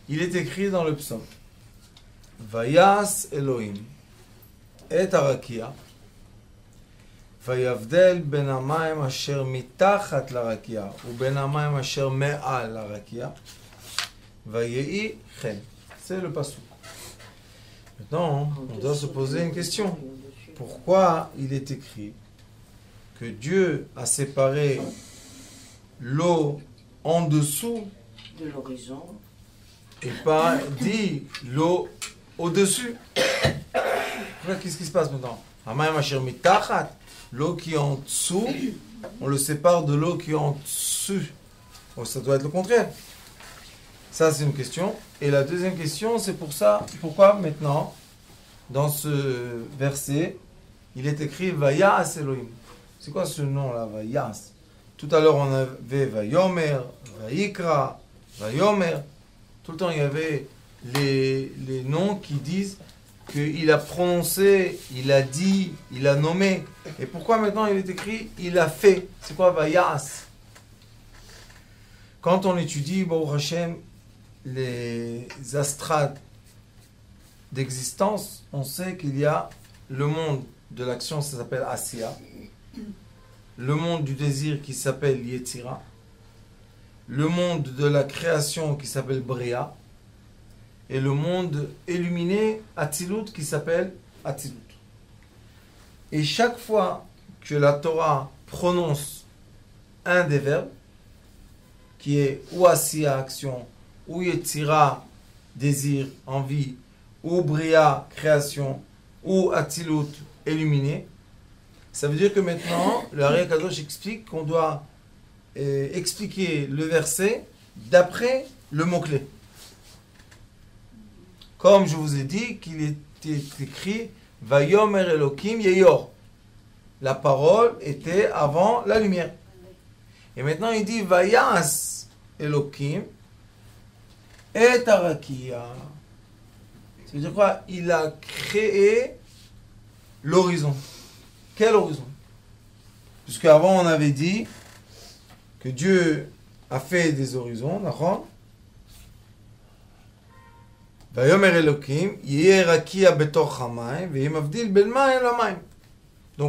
Il est écrit dans le psaume Vayas Elohim et Arakia Vayavdel ben hamayim asher mitachat larakia ou ben hamayim asher me'al larakia Vayehi chen. C'est le pasuk. Maintenant, on doit se poser une question. Pourquoi il est écrit que Dieu a séparé l'eau en dessous de l'horizon et pas dit l'eau au-dessus? Qu'est-ce qui se passe maintenant? L'eau qui est en dessous, on le sépare de l'eau qui est en dessus. Bon, ça doit être le contraire. Ça, c'est une question. Et la deuxième question, c'est pourquoi maintenant, dans ce verset, il est écrit Vayas Elohim. C'est quoi ce nom-là, Vayas? Tout à l'heure, on avait Vayomer, Vayikra, Vayomer. Tout le temps, il y avait les noms qui disent qu'il a prononcé, il a dit, il a nommé. Et pourquoi maintenant il est écrit il a fait? C'est quoi Vayas? Quand on étudie, Baruch Hashem, les astrades d'existence, on sait qu'il y a le monde de l'action, ça s'appelle Asiya. Le monde du désir qui s'appelle Yetzira. Le monde de la création qui s'appelle Bria. Et le monde illuminé, Atzilut, qui s'appelle Atzilut. Et chaque fois que la Torah prononce un des verbes, qui est ou Asiya, action, ou Yetzira, désir, envie, ou Bria, création, ou Atzilut, illuminé, ça veut dire que maintenant, le Ari Kadosh explique qu'on doit expliquer le verset d'après le mot-clé. Comme je vous ai dit qu'il était écrit Vayomer Elokim Yeyor. La parole était avant la lumière. Et maintenant il dit Vayas Elokim et Arakia. Ça veut dire quoi? Il a créé l'horizon. Quel horizon? Puisque avant on avait dit que Dieu a fait des horizons, d'accord? Donc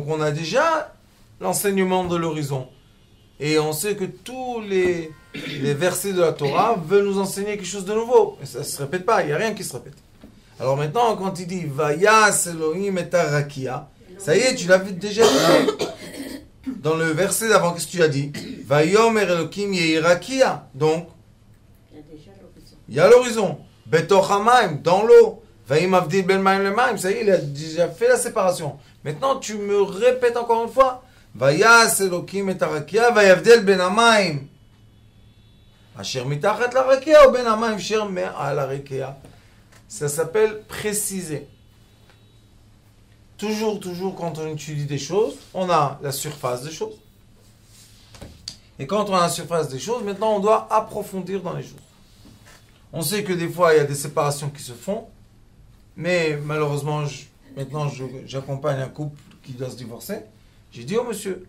on a déjà l'enseignement de l'horizon. Et on sait que tous les versets de la Torah veulent nous enseigner quelque chose de nouveau. Et ça ne se répète pas, il n'y a rien qui se répète. Alors maintenant, quand il dit Vayas Elohim et Arakia, ça y est, tu l'as déjà dit. Dans le verset d'avant, qu'est-ce que tu as dit? Vayomer Elohim Yeirakia. Donc, il y a l'horizon. Betoch hamayim, dans l'eau. Vayim avdil ben mayim le mayim. Ça y est, il a déjà fait la séparation. Maintenant, tu me répètes encore une fois. Vayas Elokim et Arakia, vayavdel ben hamayim. Asher mitachat la rakia ou ben hamayim sher me'al la rakia. Ça s'appelle préciser. Toujours, quand on étudie des choses, on a la surface des choses. Et quand on a la surface des choses, maintenant, on doit approfondir dans les choses. On sait que des fois, il y a des séparations qui se font, mais malheureusement, maintenant, j'accompagne un couple qui doit se divorcer. J'ai dit, oh monsieur,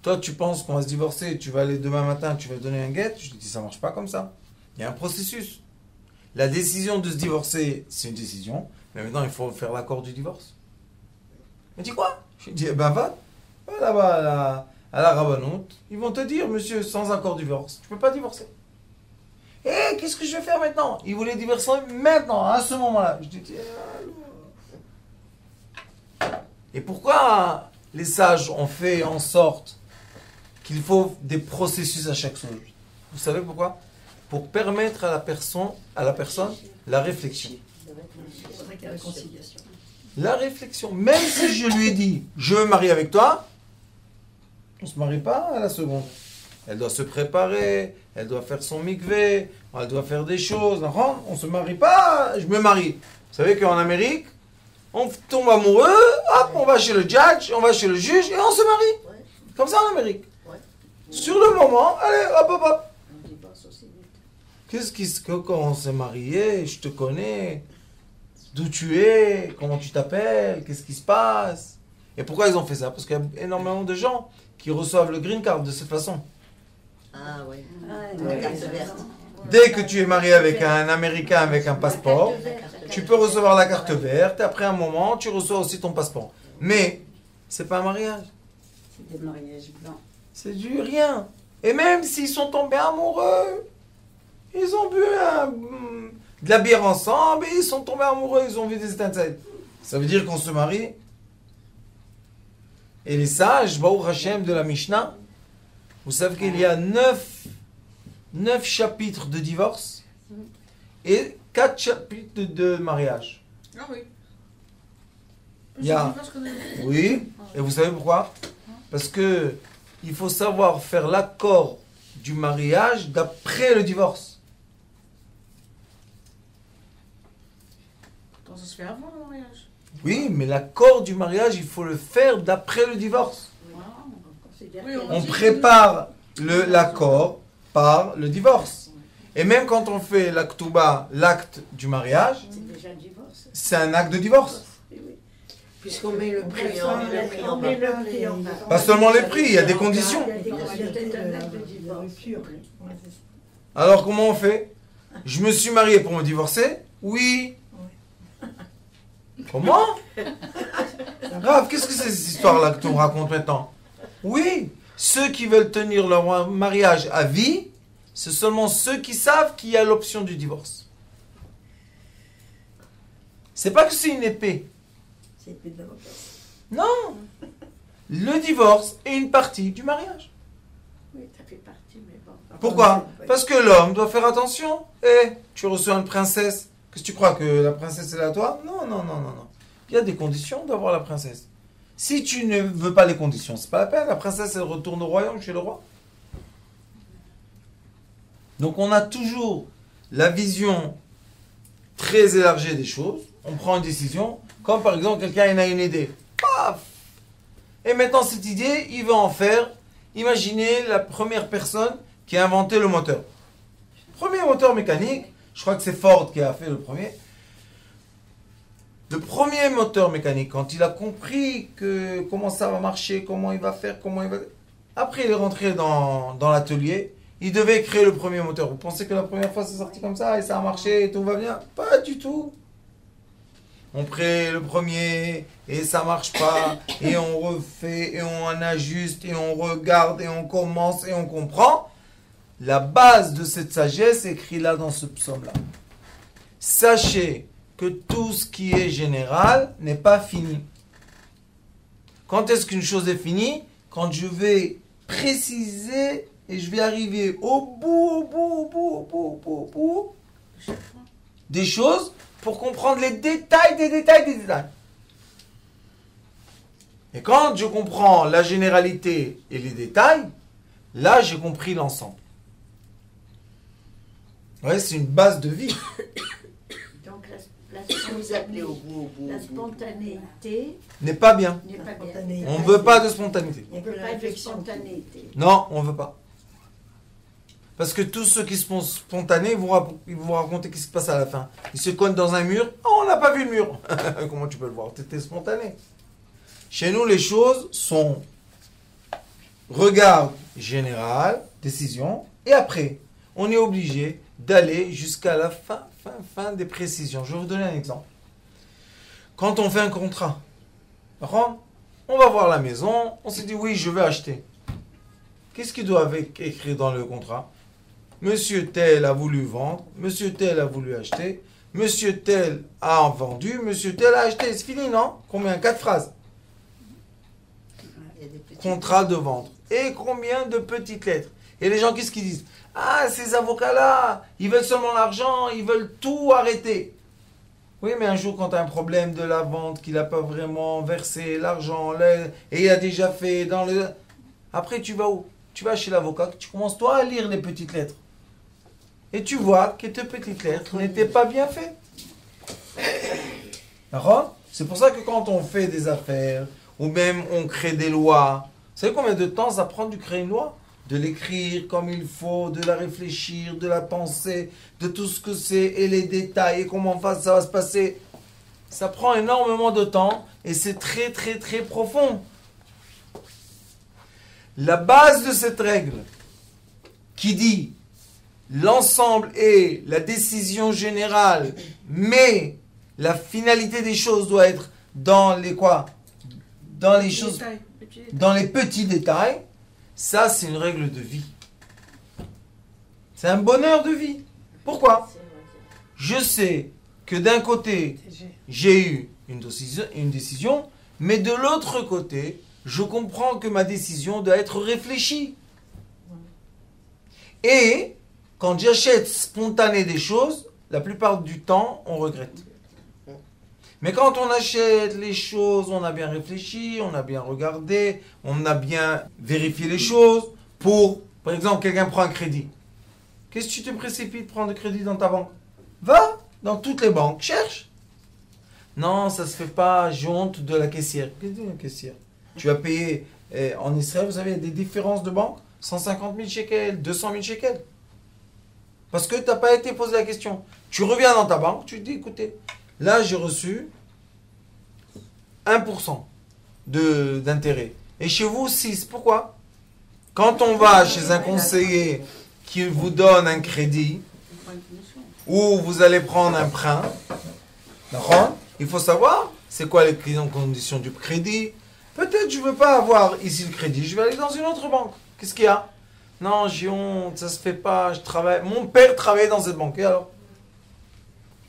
toi, tu penses qu'on va se divorcer, tu vas aller demain matin, tu vas donner un guet? Je lui ai dit, ça ne marche pas comme ça. Il y a un processus. La décision de se divorcer, c'est une décision, mais maintenant, il faut faire l'accord du divorce. Il m'a dit, quoi? Je lui ai dit, eh ben va là-bas à la Rabbanout, ils vont te dire, monsieur, sans accord du divorce, tu ne peux pas divorcer. Et qu'est-ce que je vais faire maintenant? Il voulait divorcer maintenant, à ce moment-là. Je dis, et pourquoi les sages ont fait en sorte qu'il faut des processus à chaque chose? Vous savez pourquoi? Pour permettre à la personne la réflexion. La réflexion. Même si je lui ai dit, je veux me marier avec toi, on ne se marie pas à la seconde. Elle doit se préparer, elle doit faire son mikvé, elle doit faire des choses. On ne se marie pas, je me marie. Vous savez qu'en Amérique, on tombe amoureux, hop, on va chez le judge, on va chez le juge et on se marie. Comme ça en Amérique. Sur le moment, allez, hop. Quand on s'est marié, je te connais, d'où tu es, comment tu t'appelles, qu'est-ce qui se passe. Et pourquoi ils ont fait ça? Parce qu'il y a énormément de gens qui reçoivent le green card de cette façon. Ah oui. Ouais. Carte verte. Dès que tu es marié avec un Américain avec un passeport, tu peux recevoir la carte verte et après un moment, tu reçois aussi ton passeport. Mais c'est pas un mariage. C'est des mariages blancs. C'est du rien. Et même s'ils sont tombés amoureux, ils ont bu de la bière ensemble et ils sont tombés amoureux, ils ont vu des étincelles. Ça veut dire qu'on se marie. Et les sages, Baruch Hashem de la Mishnah, vous savez qu'il y a 9 chapitres de divorce et 4 chapitres de mariage. Ah oui. Il y a- Oui, et vous savez pourquoi? Parce que il faut savoir faire l'accord du mariage d'après le divorce. Pourtant, ça se fait avant le mariage. Oui, mais l'accord du mariage, il faut le faire d'après le divorce. Oui, On prépare l'accord par le divorce. Et même quand on fait l'actuba, l'acte du mariage, C'est déjà un divorce. c'est un acte de divorce. Oui, oui. Puisqu'on met le prix On en met le prix en bas. le prix en bas. Pas seulement les prix, il y a des conditions. Il y a des conditions. C'est un acte de divorce. Alors comment on fait? Je me suis marié pour me divorcer? Oui. Comment? Grave, qu'est-ce que c'est cette histoire-là que tu me racontes maintenant? Oui, ceux qui veulent tenir leur mariage à vie, c'est seulement ceux qui savent qu'il y a l'option du divorce. C'est pas que c'est une épée. C'est plus de l'avocat. Non. Le divorce est une partie du mariage. Oui, ça fait partie, mais bon. Pourquoi? Parce que l'homme doit faire attention. Tu reçois une princesse. Qu'est-ce que tu crois que la princesse est à toi? Non, non, non, non, non. Il y a des conditions d'avoir la princesse. Si tu ne veux pas les conditions, c'est pas la peine. La princesse, elle retourne au royaume chez le roi. Donc on a toujours la vision très élargie des choses. On prend une décision. Comme par exemple, quelqu'un il a une idée. Paf! Et maintenant, cette idée, il va en faire. Imaginez la première personne qui a inventé le moteur. Premier moteur mécanique, je crois que c'est Ford qui a fait le premier. Le premier moteur mécanique, quand il a compris comment ça va marcher, comment il va faire, comment il va... Après, il est rentré dans l'atelier. Il devait créer le premier moteur. Vous pensez que la première fois, c'est sorti comme ça et ça a marché et tout va bien? Pas du tout. On crée le premier et ça marche pas et on refait et on ajuste et on regarde et on commence et on comprend. La base de cette sagesse est écrite là dans ce psaume-là. Sachez que tout ce qui est général n'est pas fini. Quand est-ce qu'une chose est finie? Quand je vais préciser et je vais arriver au bout des choses pour comprendre les détails des détails des détails. Et quand je comprends la généralité et les détails, là j'ai compris l'ensemble. Ouais, c'est une base de vie. Donc Vous appelez au bout, la spontanéité N'est pas bien. n'est pas bien. On ne veut pas de spontanéité. Il n'y a que la spontanéité. Non, on ne veut pas. Parce que tous ceux qui sont spontanés, ils vont raconter ce qui se passe à la fin. Ils se cognent dans un mur. Oh, on n'a pas vu le mur. Comment tu peux le voir? Tu étais spontané. Chez nous, les choses sont regard général, décision, et après, on est obligé d'aller jusqu'à la fin des précisions. Je vais vous donner un exemple. Quand on fait un contrat, d'accord? On va voir la maison, on s'est dit oui, je vais acheter. Qu'est-ce qu'il doit écrire dans le contrat? Monsieur tel a voulu vendre, monsieur tel a voulu acheter, monsieur tel a vendu, monsieur tel a acheté. C'est fini, non? Combien? 4 phrases. Contrat de vente. Et combien de petites lettres? Et les gens, qu'est-ce qu'ils disent? Ah, ces avocats-là, ils veulent seulement l'argent, ils veulent tout arrêter. Oui, mais un jour, quand tu as un problème de la vente, qu'il n'a pas vraiment versé l'argent, et il a déjà fait dans le... Après, tu vas où? Tu vas chez l'avocat, tu commences toi à lire les petites lettres. Et tu vois que tes petites lettres n'étaient pas bien faites. D'accord? C'est pour ça que quand on fait des affaires, ou même on crée des lois, vous savez combien de temps ça prend de créer une loi? De l'écrire comme il faut, de la réfléchir, de la penser, de tout ce que c'est, et les détails, et comment ça va se passer. Ça prend énormément de temps, et c'est très très très profond. La base de cette règle, qui dit l'ensemble est la décision générale, mais la finalité des choses doit être dans les quoi? Dans les choses, dans les petits détails. Ça, c'est une règle de vie. C'est un bonheur de vie. Pourquoi? Je sais que d'un côté, j'ai eu une décision, mais de l'autre côté, je comprends que ma décision doit être réfléchie. Et quand j'achète spontané des choses, la plupart du temps, on regrette. Mais quand on achète les choses, on a bien réfléchi, on a bien regardé, on a bien vérifié les choses. Par exemple, quelqu'un prend un crédit. Qu'est-ce que tu te précipites de prendre de crédit dans ta banque? Va dans toutes les banques, cherche. Non, ça se fait pas, j'ai honte de la caissière. Qu'est-ce que c'est une caissière? Tu vas payer, en Israël, vous savez, il y a des différences de banque, 150 000 shekels, 200 000 shekels. Parce que tu n'as pas été posé la question. Tu reviens dans ta banque, tu te dis, écoutez, là j'ai reçu 1% d'intérêt. Et chez vous, 6. Pourquoi? Quand on va chez un conseiller qui vous donne un crédit, ou vous allez prendre un prêt, il faut savoir c'est quoi les conditions du crédit. Peut-être je ne veux pas avoir ici le crédit, je vais aller dans une autre banque. Qu'est-ce qu'il y a? Non, j'ai honte, ça se fait pas, je travaille. Mon père travaillait dans cette banque, et alors?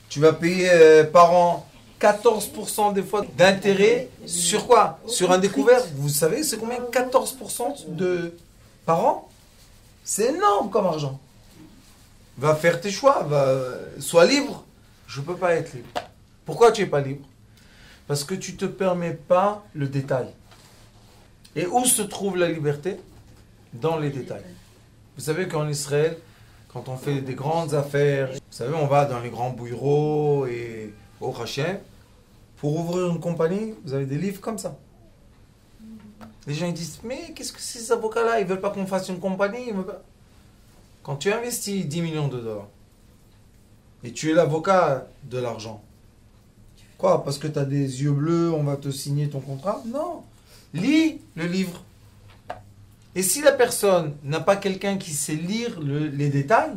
Tu vas payer par an 14% des fois d'intérêt sur quoi? Sur un découvert. Vous savez, c'est combien? 14% par an? C'est énorme comme argent. Va faire tes choix, sois libre. Je ne peux pas être libre. Pourquoi tu n'es pas libre? Parce que tu ne te permets pas le détail. Et où se trouve la liberté? Dans les détails. Vous savez qu'en Israël, quand on fait des grandes affaires, vous savez, on va dans les grands bureaux et au Hachem. Pour ouvrir une compagnie, vous avez des livres comme ça. Les gens ils disent, mais qu'est-ce que ces avocats-là? Ils ne veulent pas qu'on fasse une compagnie, ils veulent pas. Quand tu investis 10 millions de dollars et tu es l'avocat de l'argent, quoi? Parce que tu as des yeux bleus, on va te signer ton contrat? Non. Lis le livre. Et si la personne n'a pas quelqu'un qui sait lire les détails,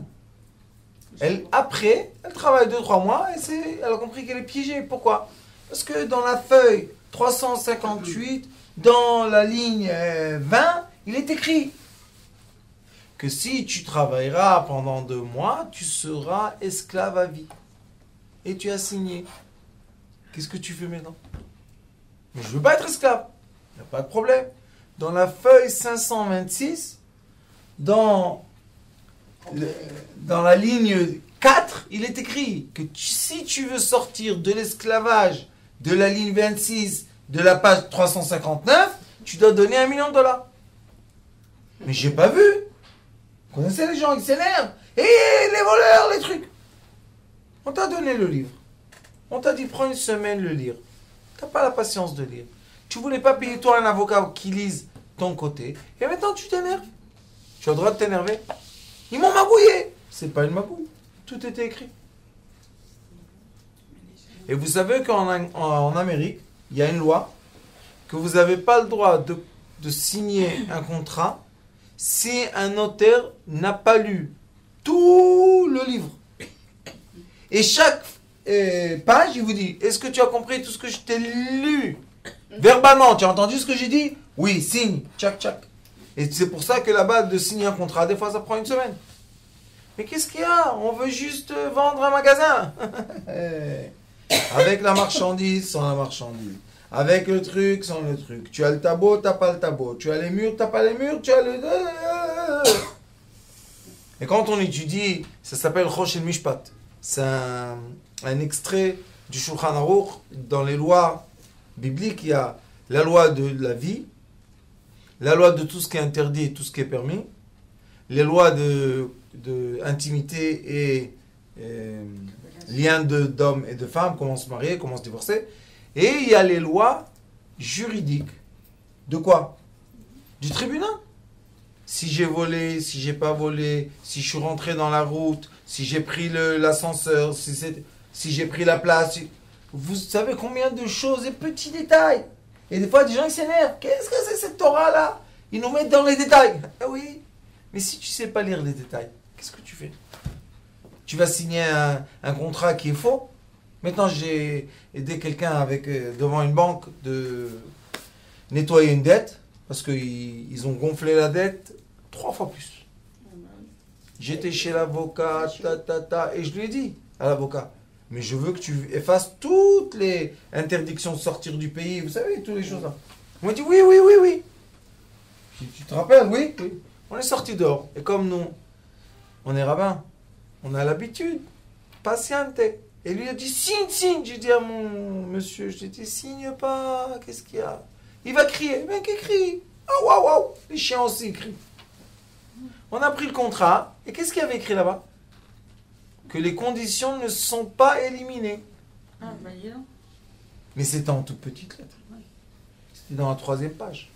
après, elle travaille 2-3 mois et elle a compris qu'elle est piégée. Pourquoi? Parce que dans la feuille 358, dans la ligne 20, il est écrit que si tu travailleras pendant 2 mois, tu seras esclave à vie. Et tu as signé. Qu'est-ce que tu fais maintenant? Mais je ne veux pas être esclave. Il n'y a pas de problème. Dans la feuille 526, dans la ligne 4, il est écrit que si tu veux sortir de l'esclavage de la ligne 26 de la page 359, tu dois donner $1 million. Mais j'ai pas vu. Vous connaissez les gens, ils s'énervent. Et les voleurs, les trucs. On t'a donné le livre. On t'a dit, prends une semaine le lire. Tu n'as pas la patience de lire. Tu voulais pas payer toi un avocat qui lise ton côté. Et maintenant, tu t'énerves. Tu as le droit de t'énerver. Ils m'ont magouillé. C'est pas une magouille. Tout était écrit. Et vous savez qu'en Amérique, il y a une loi que vous n'avez pas le droit de signer un contrat si un notaire n'a pas lu tout le livre. Et chaque page, il vous dit, est-ce que tu as compris tout ce que je t'ai lu? Verbalement, tu as entendu ce que j'ai dit? Oui, signe, tchac, tchac. Et c'est pour ça que là-bas, de signer un contrat, des fois, ça prend 1 semaine. Mais qu'est-ce qu'il y a? On veut juste vendre un magasin. Avec la marchandise, sans la marchandise. Avec le truc, sans le truc. Tu as le tableau, tu n'as pas le tableau. Tu as les murs, tu n'as pas les murs. Tu as le... Et quand on étudie, ça s'appelle Rosh el Mishpat. C'est un extrait du Shulchan Aruch. Dans les lois bibliques, il y a la loi de la vie, la loi de tout ce qui est interdit et tout ce qui est permis, les lois de intimité et liens d'hommes et de femmes, comment se marier, comment se divorcer. Et il y a les lois juridiques. De quoi? Du tribunal. Si j'ai volé, si j'ai pas volé, si je suis rentré dans la route, si j'ai pris l'ascenseur, si j'ai pris la place. Vous savez combien de choses et petits détails. Et des fois, des gens ils s'énervent. Qu'est-ce que c'est cette Torah-là? Ils nous mettent dans les détails. Ah oui. Mais si tu sais pas lire les détails, qu'est-ce que tu fais? Tu vas signer un contrat qui est faux. Maintenant, j'ai aidé quelqu'un avec devant une banque de nettoyer une dette parce qu'ils ont gonflé la dette 3 fois plus. J'étais chez l'avocat, et je lui ai dit à l'avocat, mais je veux que tu effaces toutes les interdictions de sortir du pays, vous savez, toutes les choses là. Il m'a dit oui. J'ai dit, tu te rappelles? Oui. On est sorti dehors. Et comme nous, on est rabbin, on a l'habitude, patiente. Et lui a dit, signe. J'ai dit à mon monsieur, je lui ai dit, signe pas, qu'est-ce qu'il y a? Il va crier, mais qui crie? Ah, waouh, les chiens aussi crient. On a pris le contrat, et qu'est-ce qu'il y avait écrit là-bas? Que les conditions ne sont pas éliminées. Ah, bah dis donc. Mais c'était en toute petite lettre. C'était dans la 3e page.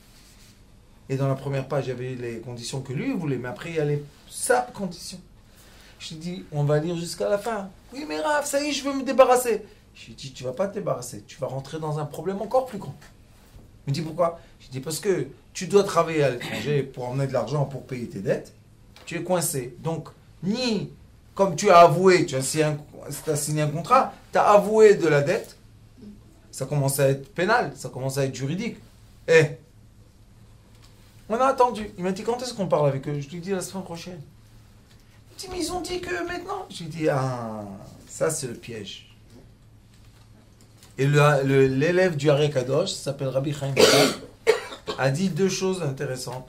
Et dans la première page, il y avait les conditions que lui voulait, mais après, il y avait sa condition. Je lui ai dit, on va lire jusqu'à la fin. Oui, mais Rav, ça y est, je veux me débarrasser. Je lui ai dit, tu vas pas te débarrasser, tu vas rentrer dans un problème encore plus grand. Il me dit, pourquoi? Je lui ai dit, parce que tu dois travailler à l'étranger pour emmener de l'argent pour payer tes dettes. Tu es coincé. Donc, ni comme tu as avoué, tu as signé un contrat, tu as avoué de la dette, ça commence à être pénal, ça commence à être juridique. On a attendu. Il m'a dit, quand est-ce qu'on parle avec eux? Je lui ai dit, la semaine prochaine. Il m'a dit, mais ils ont dit que maintenant. Je lui ai dit, ah, ça c'est le piège. Et l'élève du Haré Kadosh, s'appelle Rabbi Chaim Vital, a dit 2 choses intéressantes.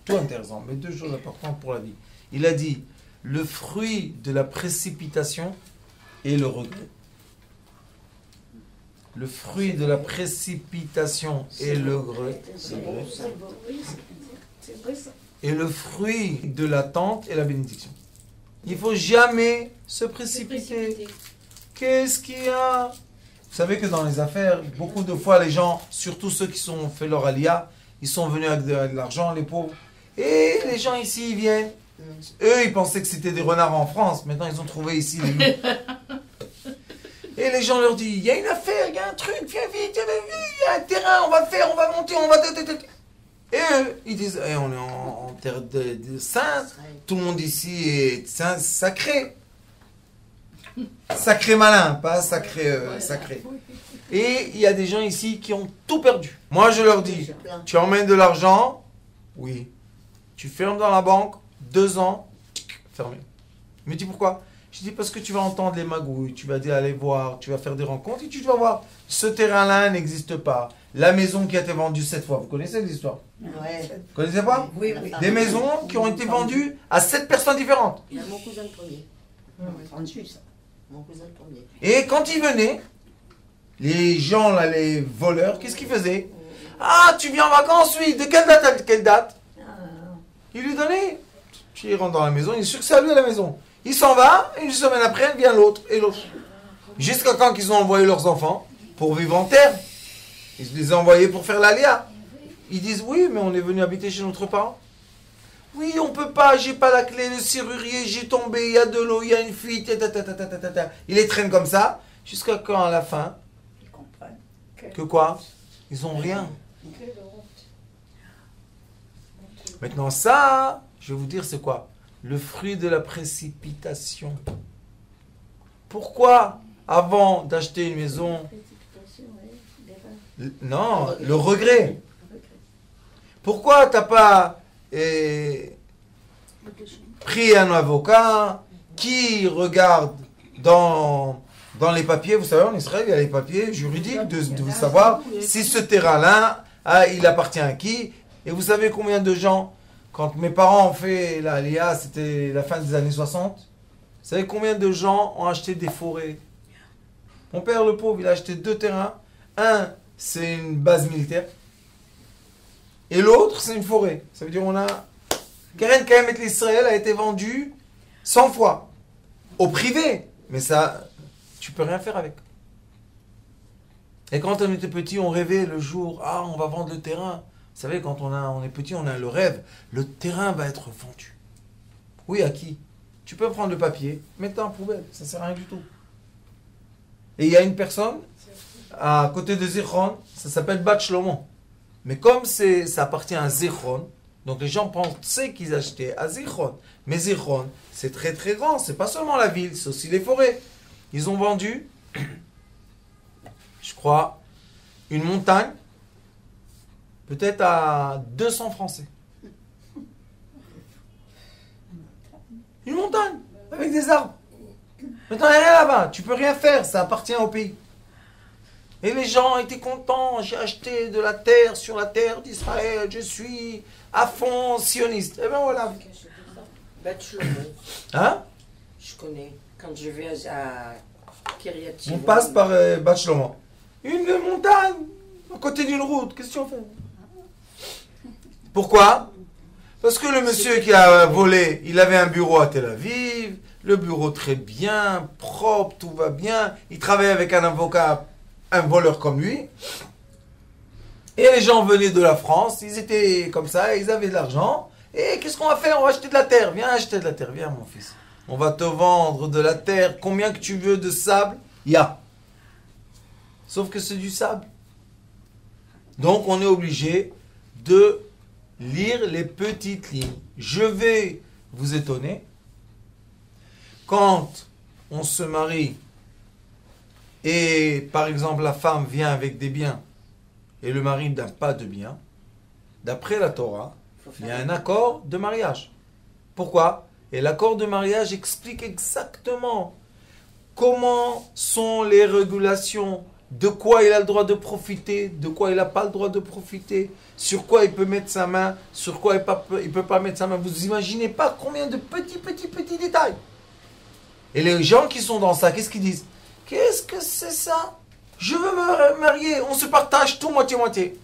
Tout intéressant, mais 2 choses importantes pour la vie. Il a dit, le fruit de la précipitation et le regret. Le fruit de la précipitation et le regret. C'est beau, oui, c'est vrai ça. Et le fruit de l'attente et la bénédiction. Il ne faut jamais se précipiter. Qu'est-ce qu'il y a? Vous savez que dans les affaires, beaucoup de fois, les gens, surtout ceux qui ont fait leur alia, ils sont venus avec de l'argent, les pauvres. Et les gens ici, ils viennent. Eux, ils pensaient que c'était des renards en France. Maintenant, ils ont trouvé ici les loups. Et les gens leur disent, il y a une affaire, il y a un truc, viens vite, il y a un terrain, on va faire, on va monter, on va... Et eux, ils disent, on est en terre de saints, tout le monde ici est saint, sacré. Sacré malin, pas sacré, sacré. Et il y a des gens ici qui ont tout perdu. Moi, je leur dis, tu emmènes de l'argent, oui. Tu fermes dans la banque, 2 ans, fermé. Il me dit pourquoi? Je dis parce que tu vas entendre les magouilles, tu vas aller voir, tu vas faire des rencontres et tu vas voir, ce terrain-là n'existe pas. La maison qui a été vendue 7 fois, vous connaissez l'histoire? Ouais. Vous connaissez pas? Oui. Des maisons qui ont été vendues à 7 personnes différentes. Il y a mon cousin le premier. En Suisse. Mon cousin le premier. Et quand ils venaient, les gens là, les voleurs, qu'est-ce qu'ils faisaient? Ah, tu viens en vacances, oui, de quelle date à quelle date? Il lui donnait. Il rentre dans la maison, il est sûr que c'est à lui à la maison. Il s'en va, et une semaine après, vient l'autre, et l'autre. Jusqu'à quand ils ont envoyé leurs enfants pour vivre en terre. Ils les ont envoyés pour faire l'aléa. Ils disent, oui, mais on est venu habiter chez notre parent. Oui, on peut pas, j'ai pas la clé, le serrurier, j'ai tombé, il y a de l'eau, il y a une fuite, Il les traîne comme ça, jusqu'à quand, à la fin? Ils comprennent. Que quoi? Ils ont rien. Maintenant, ça, je vais vous dire, c'est quoi? Le fruit de la précipitation. Pourquoi, avant d'acheter une maison, non, le regret. Pourquoi t'as pas pris un avocat qui regarde dans les papiers? Vous savez, en Israël, il y a les papiers juridiques de savoir si ce terrain-là, il appartient à qui. Et vous savez combien de gens, quand mes parents ont fait la Aliyah, c'était la fin des années 60, vous savez combien de gens ont acheté des forêts? Mon père, le pauvre, il a acheté 2 terrains. Un, c'est une base militaire. Et l'autre, c'est une forêt. Ça veut dire on a... Keren Kayemet l'Israël a été vendu 100 fois. Au privé. Mais ça, tu peux rien faire avec. Et quand on était petit, on rêvait le jour, on va vendre le terrain. Vous savez, quand on est petit, on a le rêve. Le terrain va être vendu. Oui, à qui? Tu peux prendre le papier, mettre dans la poubelle. Ça ne sert à rien du tout. Et il y a une personne, à côté de Zichron, ça s'appelle Bat Shlomo. Mais comme ça appartient à Zichron, Donc les gens pensaient qu'ils achetaient à Zichron. Mais Zichron, c'est très très grand. C'est pas seulement la ville, c'est aussi les forêts. Ils ont vendu, je crois, une montagne, peut-être à 200 Français. Une montagne, avec des arbres. Maintenant, il n'y a rien là-bas. Tu peux rien faire, ça appartient au pays. Et les gens étaient contents. J'ai acheté de la terre sur la terre d'Israël. Je suis à fond sioniste. Et bien voilà. Beth Shlomo, Hein? je connais. Quand je vais à Kiryat On Shimon, passe par Bat Shlomo. Une montagne, à côté d'une route. Qu'est-ce qu'on fait? Pourquoi? Parce que le monsieur qui a volé, il avait un bureau à Tel Aviv. Le bureau très bien, propre, tout va bien. Il travaillait avec un avocat, un voleur comme lui. Et les gens venaient de la France, ils étaient comme ça, ils avaient de l'argent. Et qu'est-ce qu'on va faire? On va acheter de la terre. Viens acheter de la terre, viens mon fils. On va te vendre de la terre. Combien que tu veux de sable? Il y a. Sauf que c'est du sable. Donc on est obligé de lire les petites lignes. Je vais vous étonner. Quand on se marie et par exemple la femme vient avec des biens et le mari n'a pas de biens, d'après la Torah, il y a un accord de mariage. Pourquoi? Et l'accord de mariage explique exactement comment sont les régulations, de quoi il a le droit de profiter, de quoi il n'a pas le droit de profiter, sur quoi il peut mettre sa main, sur quoi il ne peut pas mettre sa main. Vous imaginez pas combien de petits détails. Et les gens qui sont dans ça, qu'est-ce qu'ils disent? Qu'est-ce que c'est ça? Je veux me marier, on se partage tout moitié-moitié.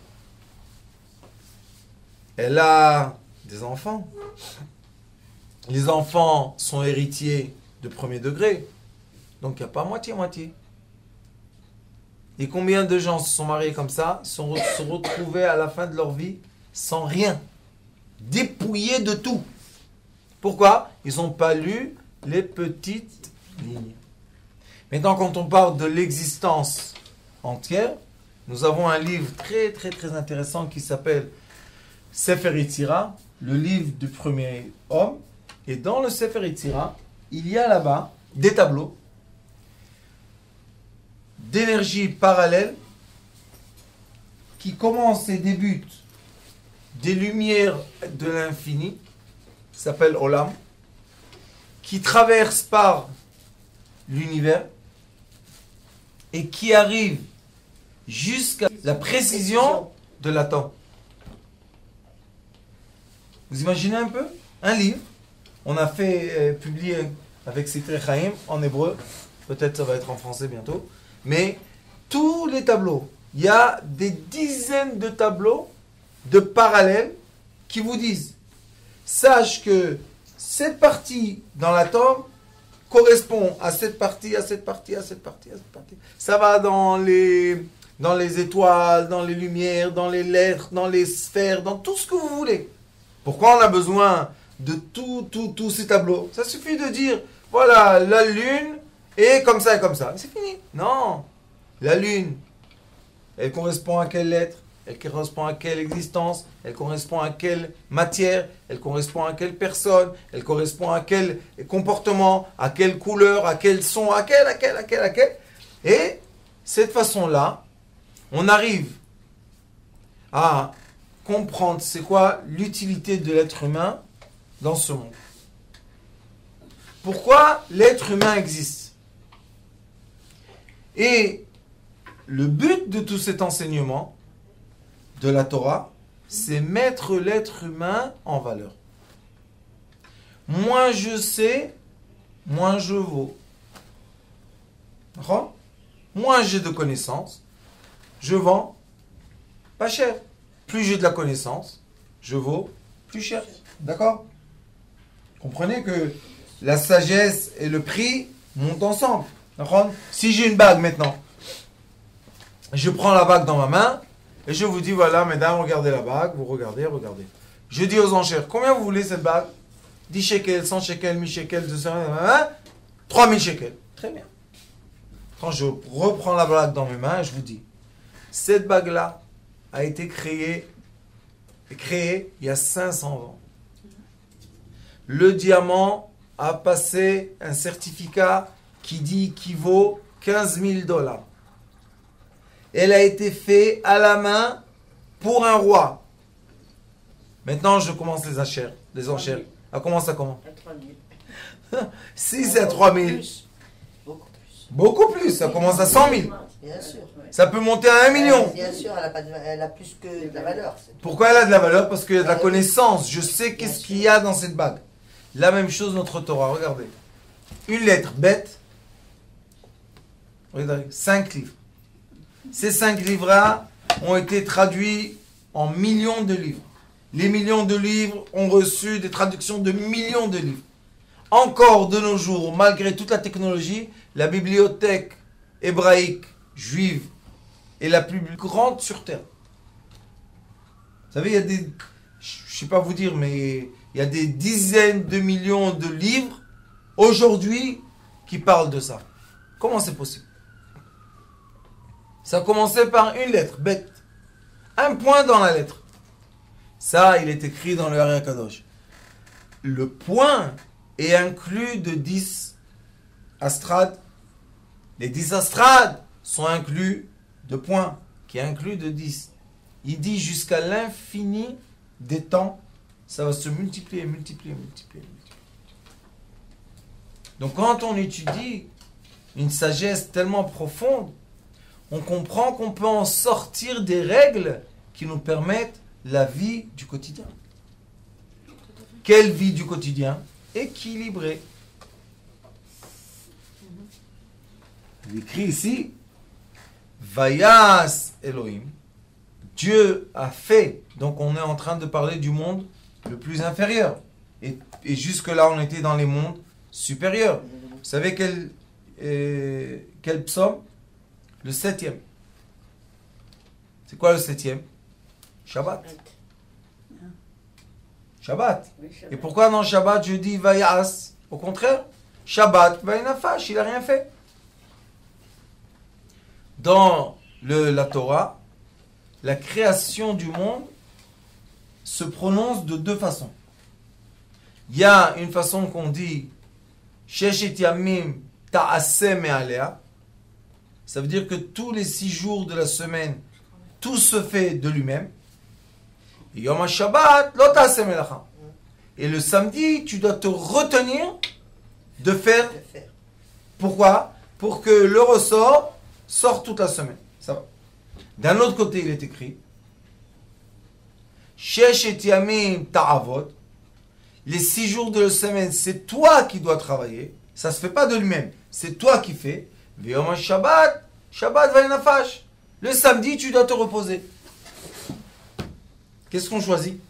Elle a des enfants. Les enfants sont héritiers de premier degré. Donc il n'y a pas moitié-moitié. Et combien de gens se sont mariés comme ça, se retrouvés à la fin de leur vie sans rien, dépouillés de tout. Pourquoi? Ils n'ont pas lu les petites lignes. Maintenant, quand on parle de l'existence entière, nous avons un livre très très très intéressant qui s'appelle Sefer Yetzira, le livre du premier homme. Et dans le Sefer Yetzira, il y a là-bas des tableaux d'énergie parallèle qui commencent et débutent des lumières de l'infini, qui s'appelle Olam, qui traversent par l'univers et qui arrivent jusqu'à la précision de l'atome. Vous imaginez un peu? Un livre, on a fait publier avec Sitrei Chaim en hébreu, peut-être ça va être en français bientôt, mais tous les tableaux, il y a des dizaines de tableaux de parallèles qui vous disent, sache que cette partie dans l'atome correspond à cette partie, à cette partie, à cette partie, à cette partie. Ça va dans les étoiles, dans les lumières, dans les lettres, dans les sphères, dans tout ce que vous voulez. Pourquoi on a besoin de tous ces tableaux? Ça suffit de dire, voilà, la lune est comme ça et comme ça. C'est fini. Non. La lune, elle correspond à quelle lettre? Elle correspond à quelle existence? Elle correspond à quelle matière? Elle correspond à quelle personne? Elle correspond à quel comportement? À quelle couleur? À quel son? À quel? Et cette façon-là, on arrive à comprendre c'est quoi l'utilité de l'être humain dans ce monde. Pourquoi l'être humain existe? Et le but de tout cet enseignement de la Torah, c'est mettre l'être humain en valeur. Moins je sais, moins je vaux. D'accord? Moins j'ai de connaissances, je vends pas cher. Plus j'ai de la connaissance, je vaux plus cher. D'accord? Comprenez que la sagesse et le prix montent ensemble. D'accord? Si j'ai une bague maintenant, je prends la bague dans ma main et je vous dis, voilà, mesdames, regardez la bague, vous regardez. Je dis aux enchères, combien vous voulez cette bague? 10 shekels, 100 shekels, 1000 shekels, 200, 3000 shekels. Très bien. Quand je reprends la bague dans mes mains, je vous dis, cette bague-là a été créée est créé il y a 500 ans. Le diamant a passé un certificat qui vaut 15 000 $. Elle a été faite à la main pour un roi. Maintenant, je commence les enchères. Elle commence à comment? À 3000. Si c'est à 3 000, Beaucoup plus. beaucoup plus. Ça commence à 100 000. Bien sûr. Ça peut monter à 1 million. Bien sûr, elle a plus que de la valeur. Pourquoi elle a de la valeur? Parce qu'il y a de la connaissance. Je sais qu'est-ce qu'il y a dans cette bague. La même chose notre Torah. Regardez. Une lettre bête. Regardez. 5 livres. Ces 5 livres-là ont été traduits en millions de livres. Les millions de livres ont reçu des traductions de millions de livres. Encore de nos jours, malgré toute la technologie, la bibliothèque hébraïque juive est la plus grande sur terre. Vous savez, il y a des... Je ne sais pas vous dire, mais il y a des dizaines de millions de livres aujourd'hui qui parlent de ça. Comment c'est possible? Ça a commencé par une lettre, bête. Un point dans la lettre. Ça, il est écrit dans le Ari Kadosh. Le point est inclus de 10 astrades. Les 10 astrades sont inclus de points, qui est inclus de 10. Il dit jusqu'à l'infini des temps, ça va se multiplier. Donc quand on étudie une sagesse tellement profonde, on comprend qu'on peut en sortir des règles qui nous permettent la vie du quotidien. Quelle vie du quotidien? Équilibrée. Il écrit ici, Vayas Elohim, Dieu a fait. Donc on est en train de parler du monde le plus inférieur. Et jusque-là, on était dans les mondes supérieurs. Vous savez quel psaume? Le 7e. C'est quoi le 7e? Shabbat. Shabbat. Et pourquoi dans Shabbat je dis Vayas? Au contraire, Shabbat, Vaynafash, il n'a rien fait. Dans la Torah, la création du monde se prononce de deux façons. Il y a une façon qu'on dit Sheshet Yamim Ta'aseh Me'alea. Ça veut dire que tous les 6 jours de la semaine, tout se fait de lui-même. Et Yom HaShabbat, Lo Ta'aseh Melacha. Et le samedi, tu dois te retenir de faire. Pourquoi? Pour que le ressort sorte toute la semaine. Ça va. D'un autre côté, il est écrit Sheshet Yamim Ta'avod. Les 6 jours de la semaine, c'est toi qui dois travailler. Ça ne se fait pas de lui-même. C'est toi qui fais. Yom HaShabbat, Shabbat Vaynafash. Le samedi, tu dois te reposer. Qu'est-ce qu'on choisit?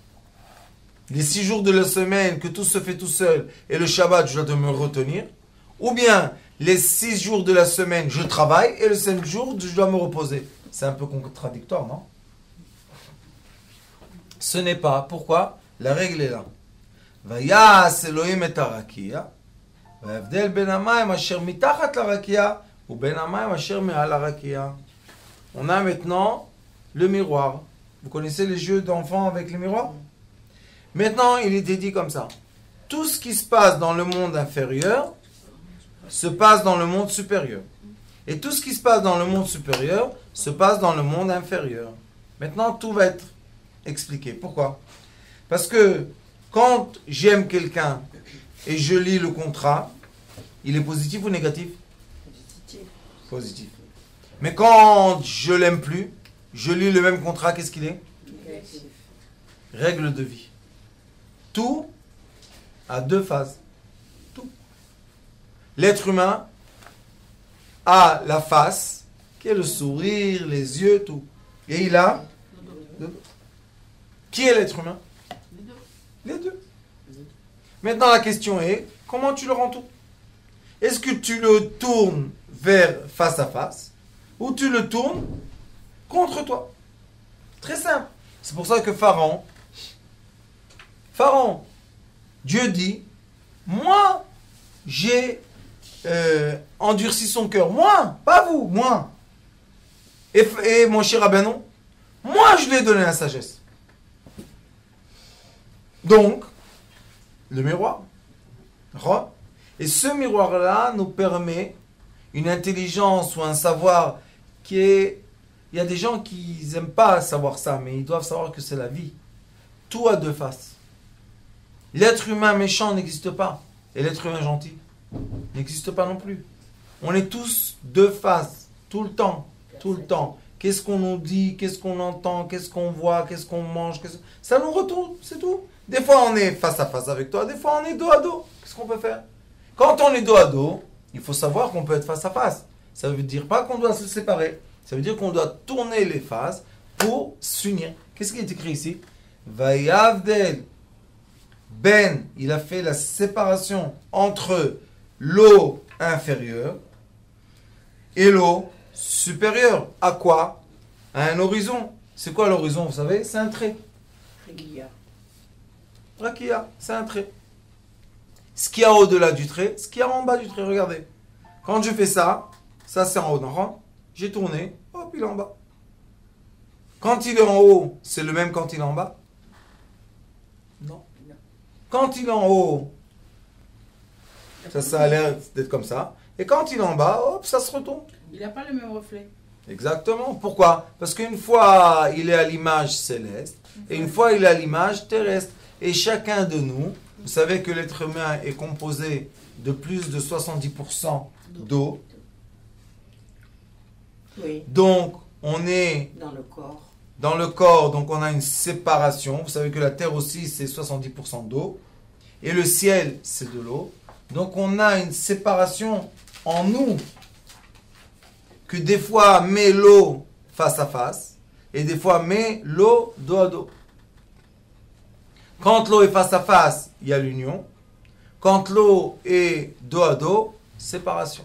Les 6 jours de la semaine, que tout se fait tout seul, et le Shabbat, je dois me retenir. Ou bien, les 6 jours de la semaine, je travaille, et le 5 jours, je dois me reposer. C'est un peu contradictoire, non? Ce n'est pas. Pourquoi? La règle est là. Vayas Elohim et harakia. Vayavdel ben hamayim asher mitachat l'harakia ou ben hamayim asher me'al harakia. On a maintenant le miroir. Vous connaissez les jeux d'enfants avec les miroirs? Maintenant, il était dit comme ça. Tout ce qui se passe dans le monde inférieur se passe dans le monde supérieur. Et tout ce qui se passe dans le monde supérieur se passe dans le monde inférieur. Maintenant, tout va être expliqué. Pourquoi? Parce que quand j'aime quelqu'un et je lis le contrat, il est positif ou négatif? Positif. Mais quand je l'aime plus, je lis le même contrat, qu'est-ce qu'il est? Négatif. Règle de vie. Tout a 2 phases. Tout. L'être humain a la face, qui est le sourire, les yeux, tout. Et il a... Qui est l'être humain? Les deux. Maintenant, la question est, comment tu le rends tout? Est-ce que tu le tournes vers face à face ou tu le tournes contre toi? Très simple. C'est pour ça que Pharaon, Dieu dit, moi, j'ai endurci son cœur. Moi, pas vous, moi. Et mon cher Rabbeinu, moi, je lui ai donné la sagesse. Donc, le miroir. D'accord? Et ce miroir-là nous permet une intelligence ou un savoir qui est... Il y a des gens qui n'aiment pas savoir ça, mais ils doivent savoir que c'est la vie. Tout a deux faces. L'être humain méchant n'existe pas. Et l'être humain gentil n'existe pas non plus. On est tous deux faces, tout le temps. Tout le temps. Qu'est-ce qu'on nous dit, qu'est-ce qu'on entend, qu'est-ce qu'on voit, qu'est-ce qu'on mange, ça nous retourne, c'est tout. Des fois on est face à face avec toi, des fois on est dos à dos. Qu'est-ce qu'on peut faire? Quand on est dos à dos, il faut savoir qu'on peut être face à face. Ça ne veut dire pas qu'on doit se séparer. Ça veut dire qu'on doit tourner les faces pour s'unir. Qu'est-ce qui est écrit ici? Vayavdel. Ben, il a fait la séparation entre l'eau inférieure et l'eau supérieure. À quoi? À un horizon. C'est quoi l'horizon, vous savez? C'est un trait. Rakia, c'est un trait. Ce qu'il y a au-delà du trait, ce qu'il y a en bas du trait, regardez. Quand je fais ça, ça c'est en haut, non? J'ai tourné, hop, il est en bas. Quand il est en haut, c'est le même quand il est en bas? Non. Quand il est en haut, ça a l'air d'être comme ça. Et quand il est en bas, hop, ça se retourne. Il n'a pas le même reflet. Exactement. Pourquoi? Parce qu'une fois, il est à l'image céleste, et une fois, il est à l'image terrestre. Et chacun de nous, vous savez que l'être humain est composé de plus de 70% d'eau. Oui. Donc, on est Dans le corps. dans le corps, donc on a une séparation. Vous savez que la terre aussi, c'est 70% d'eau. Et le ciel, c'est de l'eau. Donc, on a une séparation en nous que des fois met l'eau face à face et des fois met l'eau dos à dos. Quand l'eau est face à face, il y a l'union. Quand l'eau est dos à dos, séparation.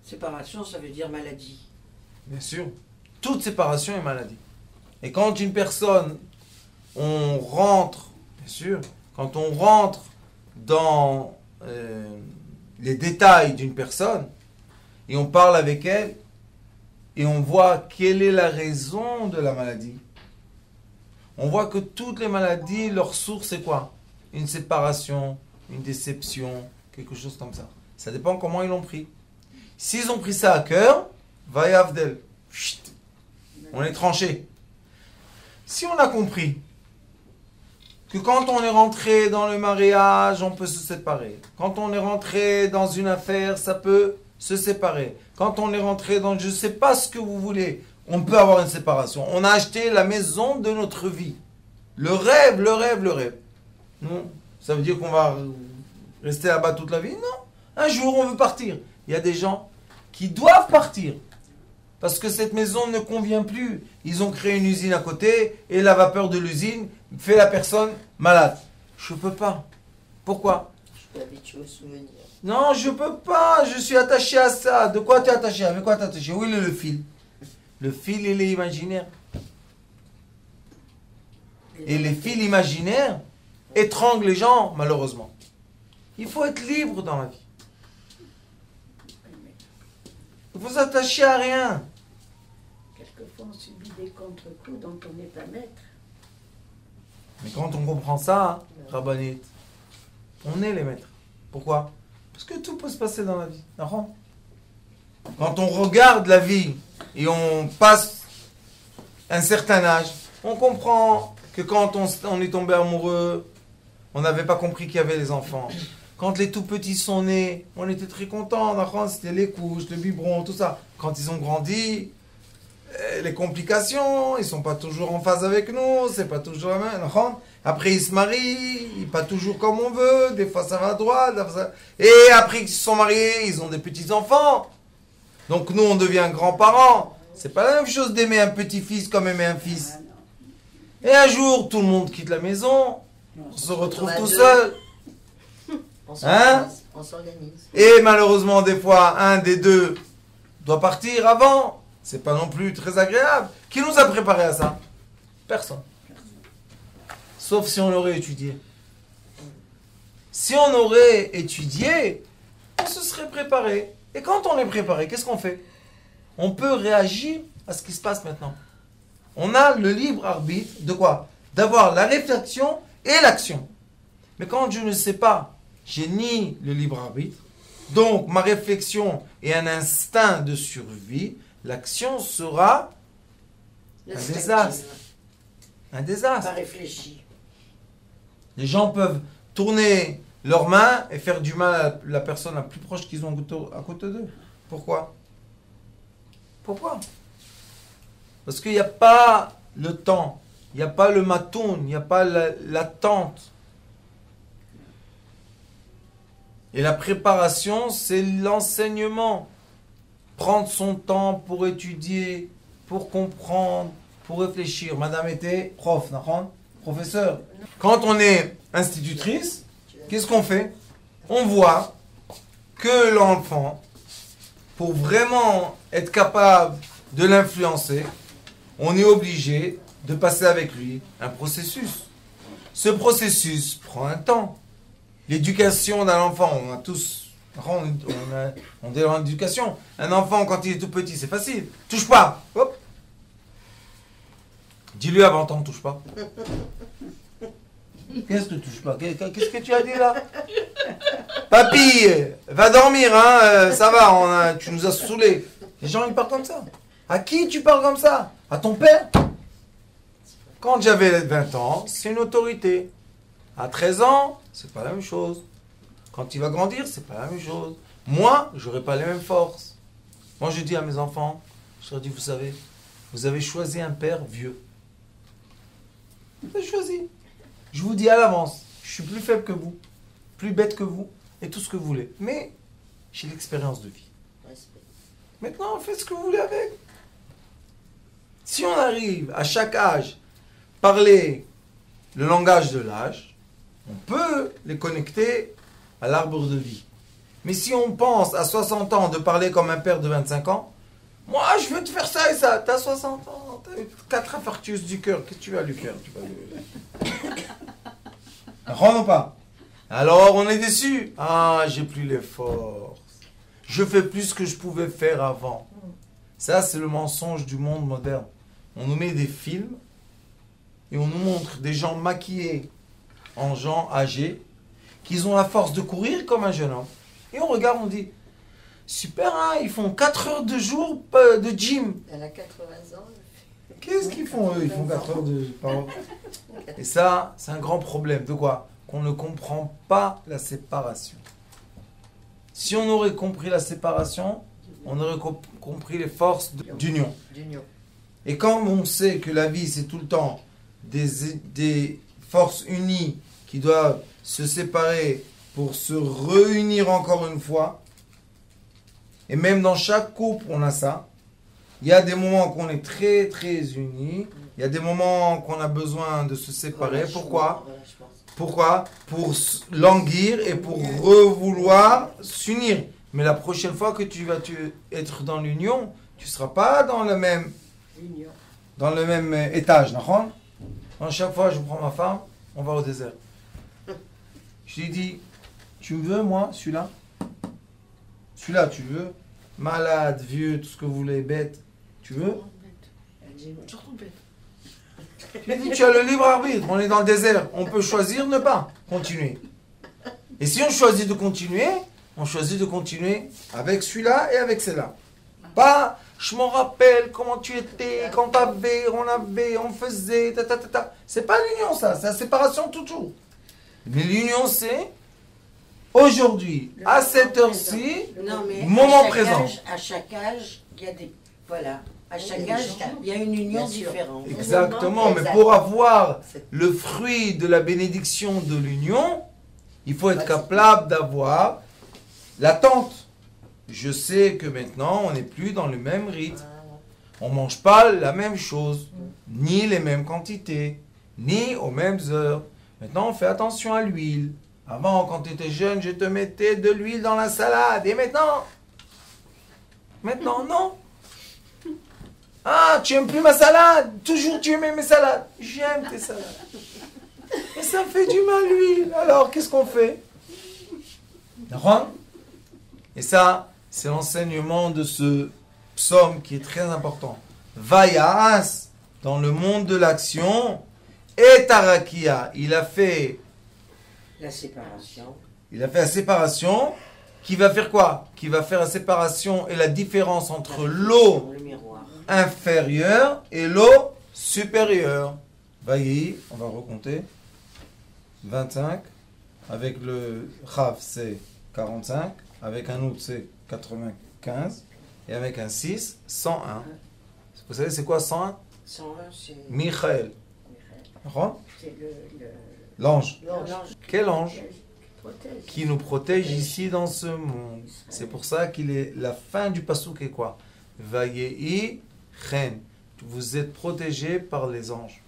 Séparation, ça veut dire maladie. Bien sûr. Toute séparation est maladie. Et quand une personne, on rentre, bien sûr, quand on rentre dans les détails d'une personne, et on parle avec elle, et on voit quelle est la raison de la maladie. On voit que toutes les maladies, leur source c'est quoi? Une séparation, une déception, quelque chose comme ça. Ça dépend comment ils l'ont pris. S'ils ont pris ça à cœur, vayavdel. Chut, on est tranché. Si on a compris que quand on est rentré dans le mariage, on peut se séparer. Quand on est rentré dans une affaire, ça peut se séparer. Quand on est rentré dans je ne sais pas ce que vous voulez, on peut avoir une séparation. On a acheté la maison de notre vie. Le rêve, le rêve, le rêve. Non, ça veut dire qu'on va rester là-bas toute la vie? Non. Un jour, on veut partir. Il y a des gens qui doivent partir. Parce que cette maison ne convient plus. Ils ont créé une usine à côté et la vapeur de l'usine fait la personne malade. Je ne peux pas. Pourquoi? Je suis habitué aux souvenirs. Non, je ne peux pas. Je suis attaché à ça. De quoi tu es attaché? Avec quoi tu es attaché? Où est le fil? Le fil, il est imaginaire. Et les fils imaginaires étranglent les gens, malheureusement. Il faut être libre dans la vie. Vous vous attachez à rien. Quelquefois, on subit des contre-coups dont on n'est pas maître. Mais quand on comprend ça, Rabbanit, on est les maîtres. Pourquoi? Parce que tout peut se passer dans la vie. D'accord? Quand on regarde la vie et on passe un certain âge, on comprend que quand on est tombé amoureux, on n'avait pas compris qu'il y avait les enfants. Quand les tout petits sont nés, on était très contents. C'était les couches, le biberon, tout ça. Quand ils ont grandi, les complications, ils sont pas toujours en phase avec nous, c'est pas toujours la même. Après, ils se marient, pas toujours comme on veut. Des fois, ça va à droite. Et après qu'ils se sont mariés, ils ont des petits-enfants. Donc, nous, on devient grands-parents. C'est pas la même chose d'aimer un petit-fils comme aimer un fils. Ah, non. Et un jour, tout le monde quitte la maison. Non, On se retrouve tout deux. seul. On Hein? s'organise. On s'organise. Et malheureusement, des fois, un des deux doit partir avant. C'est pas non plus très agréable. Qui nous a préparé à ça? Personne. Sauf si on aurait étudié. Si on aurait étudié, on se serait préparé. Et quand on est préparé, qu'est-ce qu'on fait? On peut réagir à ce qui se passe maintenant. On a le libre arbitre de quoi? D'avoir la réflexion et l'action. Mais quand je ne sais pas, j'ai ni le libre arbitre, donc ma réflexion est un instinct de survie, l'action sera un désastre. Un désastre. Pas réfléchi. Les gens peuvent tourner leurs mains et faire du mal à la personne la plus proche qu'ils ont à côté d'eux. Pourquoi? Pourquoi? Parce qu'il n'y a pas le temps, il n'y a pas le matoun, il n'y a pas l'attente. Et la préparation, c'est l'enseignement. Prendre son temps pour étudier, pour comprendre, pour réfléchir. Madame était prof, professeur. Quand on est institutrice, qu'est-ce qu'on fait? On voit que l'enfant, pour vraiment être capable de l'influencer, on est obligé de passer avec lui un processus. Ce processus prend un temps. L'éducation d'un enfant, on a tous, on est dans l'éducation. Un enfant, quand il est tout petit, c'est facile. Touche pas. Hop. Dis-lui avant temps, touche pas. Qu'est-ce que touche pas? Qu'est-ce que tu as dit là? Papy, va dormir, hein, ça va, tu nous as saoulés. Les gens, ils parlent comme ça. À qui tu parles comme ça? À ton père? Quand j'avais 20 ans, c'est une autorité. À 13 ans, c'est pas la même chose. Quand il va grandir, c'est pas la même chose. Moi, j'aurai pas les mêmes forces. Moi, je dis à mes enfants, je leur dis, vous savez, vous avez choisi un père vieux. Vous avez choisi. Je vous dis à l'avance, je suis plus faible que vous, plus bête que vous, et tout ce que vous voulez. Mais j'ai l'expérience de vie. Maintenant, faites ce que vous voulez avec. Si on arrive à chaque âge parler le langage de l'âge, on peut les connecter à l'arbre de vie. Mais si on pense à 60 ans de parler comme un père de 25 ans, moi je veux te faire ça et ça, t'as 60 ans, t'as eu 4 infarctus du cœur, qu'est-ce que tu vas lui faire? Rends ou pas? Alors on est déçu. Ah, j'ai plus les forces. Je fais plus ce que je pouvais faire avant. Ça, c'est le mensonge du monde moderne. On nous met des films et on nous montre des gens maquillés en gens âgés qui ont la force de courir comme un jeune homme. Et on regarde, on dit, super, hein, ils font 4 heures de jour de gym. Elle a 80 ans. Qu'est-ce qu'ils font eux? Ils font 4 heures de... Et ça, c'est un grand problème. De quoi? Qu'on ne comprend pas la séparation. Si on aurait compris la séparation, on aurait compris les forces d'union. Et quand on sait que la vie, c'est tout le temps des forces unies qui doivent se séparer pour se réunir encore une fois, et même dans chaque couple, on a ça. Il y a des moments qu'on est très très unis, il y a des moments qu'on a besoin de se séparer. Pourquoi? Pourquoi? Pour languir et pour revouloir s'unir. Mais la prochaine fois que tu vas être dans l'union, tu ne seras pas dans le même étage. D'accord? Chaque fois, je prends ma femme, on va au désert. Je lui dis, tu me veux, moi, celui-là? Celui-là, tu veux? Malade, vieux, tout ce que vous voulez, bête. Tu veux? Elle dit, surtout bête. Je lui dis, tu as le libre arbitre, on est dans le désert. On peut choisir de ne pas continuer. Et si on choisit de continuer, on choisit de continuer avec celui-là et avec celle-là. Pas, je m'en rappelle comment tu étais, quand on faisait, ta. C'est pas l'union, ça, c'est la séparation toujours. Mais l'union, c'est aujourd'hui, à cette heure-ci, moment présent. À chaque âge, il y a des... Voilà. À chaque âge, il y a une union différente. Exactement, mais pour avoir le fruit de la bénédiction de l'union, il faut être capable d'avoir l'attente. Je sais que maintenant, on n'est plus dans le même rythme. On ne mange pas la même chose, ni les mêmes quantités, ni aux mêmes heures. Maintenant, on fait attention à l'huile. Avant, quand tu étais jeune, je te mettais de l'huile dans la salade. Et maintenant, non. Ah, tu aimes plus ma salade? Toujours tu aimais mes salades. J'aime tes salades. Et ça fait du mal l'huile. Alors, qu'est-ce qu'on fait? D'accord? Et ça, c'est l'enseignement de ce psaume qui est très important. Vaïas, dans le monde de l'action, Et Tarakia, il a fait La séparation. la séparation, qui va faire quoi? Qui va faire la séparation et la différence entre l'eau Le miroir. inférieure et l'eau supérieure. Vaïe, on va recompter. 25, avec le Chav c'est 45, avec un Out c'est 95, et avec un 6, 101. Vous savez c'est quoi 101? 101, c'est Michael. C'est le L'ange. l'ange. Quel ange? qui protège. Qui nous protège ici dans ce monde. C'est pour ça qu'il est la fin du passouk est quoi? Vayehi chen. Vous êtes protégés par les anges.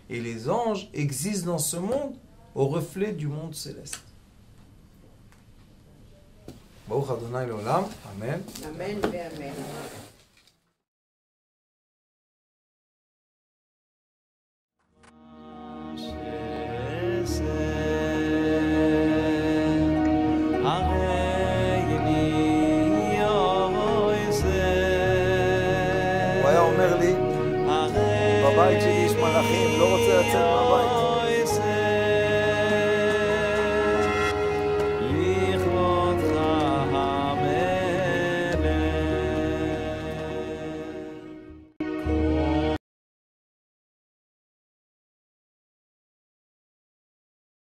Et les anges existent dans ce monde au reflet du monde céleste. Baruch Adonai Leolam. Amen. Amen et amen. הוא היה אומר לי, בבית שלי יש מלאכים, לא רוצה לצאת מהבית.